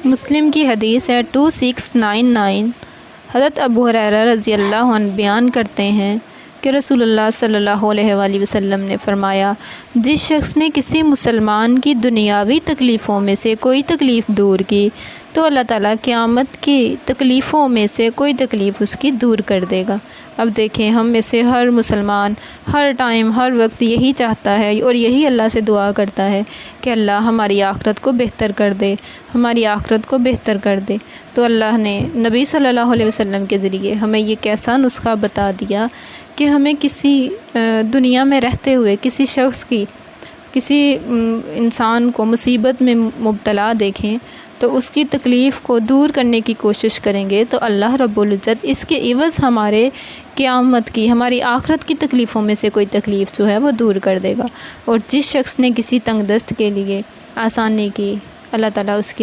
مسلم کی حدیث ہے 2699۔ حضرت ابو ہریرہ رضی اللہ عنہ بیان کرتے ہیں کہ رسول اللہ صلی اللہ علیہ وآلہ وسلم نے فرمایا، جس شخص نے کسی مسلمان کی دنیاوی تکلیفوں میں سے کوئی تکلیف دور کی تو اللہ تعالیٰ قیامت کی تکلیفوں میں سے کوئی تکلیف اس کی دور کر دے گا۔ اب دیکھیں، ہم میں سے ہر مسلمان ہر ٹائم ہر وقت یہی چاہتا ہے اور یہی اللہ سے دعا کرتا ہے کہ اللہ ہماری آخرت کو بہتر کر دے، ہماری آخرت کو بہتر کر دے۔ تو اللہ نے نبی صلی اللہ علیہ وسلم کے ذریعے ہمیں یہ کیسا نسخہ بتا دیا کہ ہمیں کسی دنیا میں رہتے ہوئے کسی شخص کی، کسی انسان کو مصیبت میں مبتلا دیکھیں تو اس کی تکلیف کو دور کرنے کی کوشش کریں گے تو اللہ رب العزت اس کے عوض ہمارے قیامت کی، ہماری آخرت کی تکلیفوں میں سے کوئی تکلیف جو ہے وہ دور کر دے گا۔ اور جس شخص نے کسی تنگ دست کے لیے آسانی کی، اللہ تعالیٰ اس کی